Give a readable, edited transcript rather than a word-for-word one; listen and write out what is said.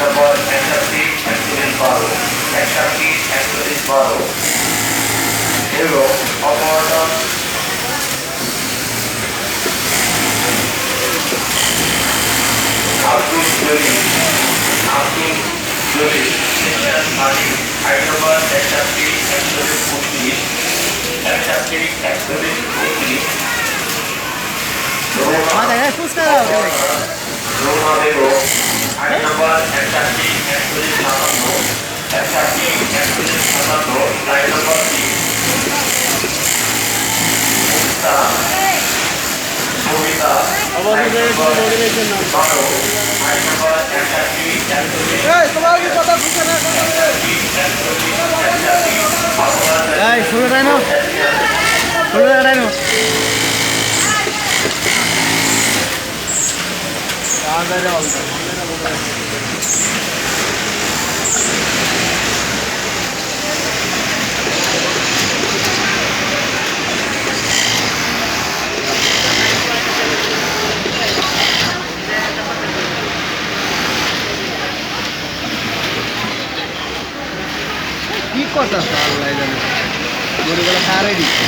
নম্বর 61-41-12 এবং অপরাধ আব্দুল জলিল সেকশন মালিক Hyderabad 61-41-32 Ruma Begum Hyderabad 61-41-57 line number 3 কবিতা কি কথা আল্লাহ জানে গরুগুলো কারে দিচ্ছে